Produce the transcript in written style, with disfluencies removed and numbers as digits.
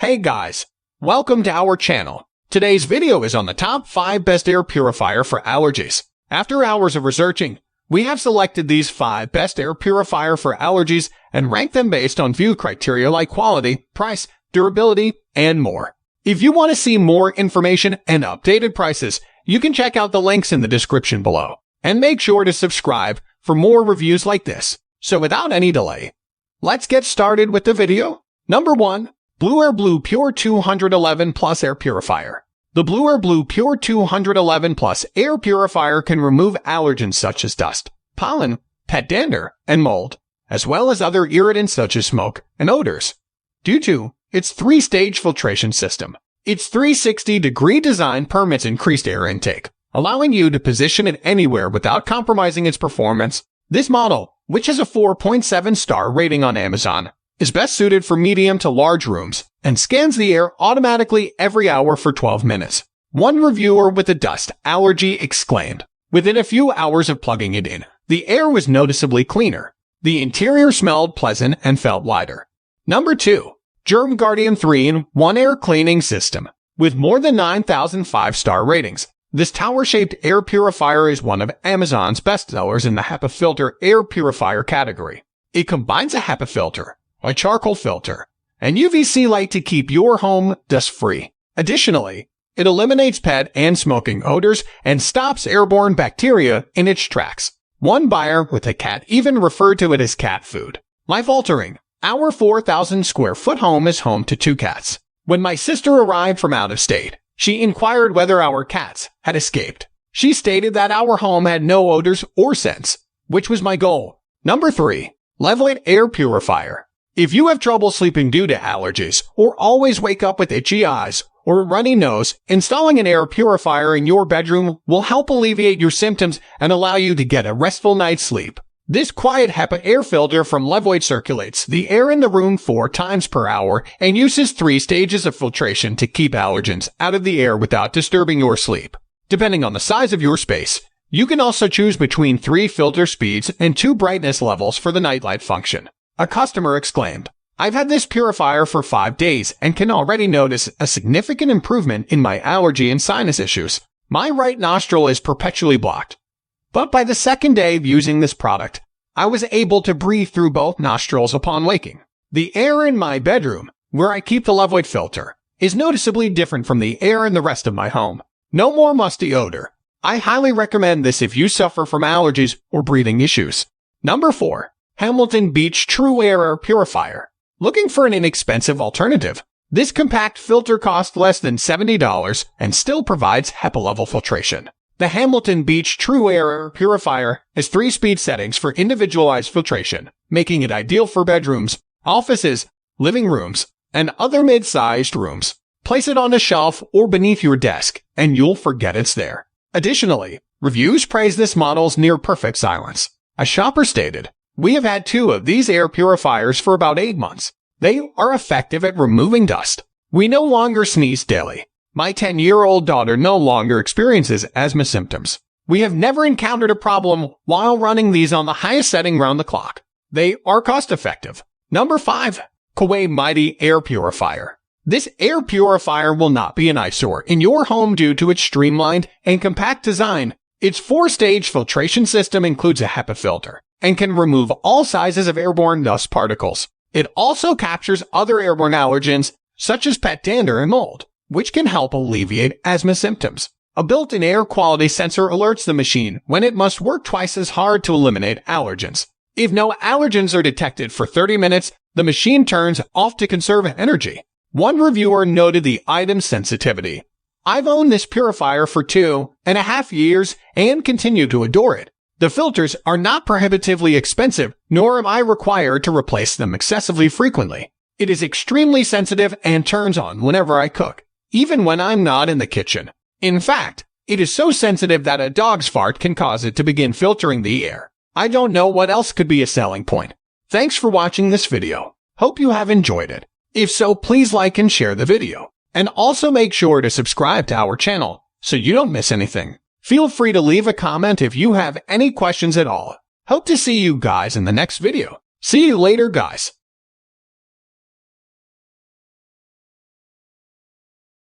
Hey guys, welcome to our channel. Today's video is on the top 5 best air purifier for allergies. After hours of researching, we have selected these 5 best air purifier for allergies and ranked them based on few criteria like quality, price, durability, and more. If you want to see more information and updated prices, you can check out the links in the description below. And make sure to subscribe for more reviews like this. So without any delay, let's get started with the video. Number 1. Blueair Blue Pure 211 Plus Air Purifier. The Blueair Blue Pure 211 Plus Air Purifier can remove allergens such as dust, pollen, pet dander, and mold, as well as other irritants such as smoke and odors. Due to its 3-stage filtration system, its 360-degree design permits increased air intake, allowing you to position it anywhere without compromising its performance. This model, which has a 4.7-star rating on Amazon, is best suited for medium to large rooms and scans the air automatically every hour for 12 minutes. One reviewer with a dust allergy exclaimed, "Within a few hours of plugging it in, the air was noticeably cleaner. The interior smelled pleasant and felt lighter." Number 2. GermGuardian 3-in-1 Air Cleaning System. With more than 9,000 5-star ratings, this tower-shaped air purifier is one of Amazon's bestsellers in the HEPA filter air purifier category. It combines a HEPA filter, a charcoal filter, and UVC light to keep your home dust-free. Additionally, it eliminates pet and smoking odors and stops airborne bacteria in its tracks. One buyer with a cat even referred to it as cat food. Life-altering. Our 4,000-square-foot home is home to 2 cats. When my sister arrived from out of state, she inquired whether our cats had escaped. She stated that our home had no odors or scents, which was my goal. Number 3. Levoit Air Purifier. If you have trouble sleeping due to allergies, or always wake up with itchy eyes or a runny nose, installing an air purifier in your bedroom will help alleviate your symptoms and allow you to get a restful night's sleep. This quiet HEPA air filter from Levoit circulates the air in the room 4 times per hour and uses 3 stages of filtration to keep allergens out of the air without disturbing your sleep. Depending on the size of your space, you can also choose between 3 filter speeds and 2 brightness levels for the nightlight function. A customer exclaimed, "I've had this purifier for 5 days and can already notice a significant improvement in my allergy and sinus issues. My right nostril is perpetually blocked. But by the second day of using this product, I was able to breathe through both nostrils upon waking. The air in my bedroom, where I keep the Levoit filter, is noticeably different from the air in the rest of my home. No more musty odor. I highly recommend this if you suffer from allergies or breathing issues." Number 4. Hamilton Beach TrueAir Air Purifier. Looking for an inexpensive alternative? This compact filter costs less than $70 and still provides HEPA-level filtration. The Hamilton Beach TrueAir Air Purifier has 3 speed settings for individualized filtration, making it ideal for bedrooms, offices, living rooms, and other mid-sized rooms. Place it on a shelf or beneath your desk, and you'll forget it's there. Additionally, reviews praise this model's near-perfect silence. A shopper stated, "We have had 2 of these air purifiers for about 8 months. They are effective at removing dust. We no longer sneeze daily. My 10-year-old daughter no longer experiences asthma symptoms. We have never encountered a problem while running these on the highest setting round the clock. They are cost-effective." Number 5. Coway Mighty Air Purifier. This air purifier will not be an eyesore in your home due to its streamlined and compact design. Its 4-stage filtration system includes a HEPA filter and can remove all sizes of airborne dust particles. It also captures other airborne allergens, such as pet dander and mold, which can help alleviate asthma symptoms. A built-in air quality sensor alerts the machine when it must work twice as hard to eliminate allergens. If no allergens are detected for 30 minutes, the machine turns off to conserve energy. One reviewer noted the item's sensitivity. "I've owned this purifier for 2.5 years and continue to adore it. The filters are not prohibitively expensive, nor am I required to replace them excessively frequently. It is extremely sensitive and turns on whenever I cook, even when I'm not in the kitchen. In fact, it is so sensitive that a dog's fart can cause it to begin filtering the air. I don't know what else could be a selling point." Thanks for watching this video. Hope you have enjoyed it. If so, please like and share the video. And also make sure to subscribe to our channel so you don't miss anything. Feel free to leave a comment if you have any questions at all. Hope to see you guys in the next video. See you later, guys.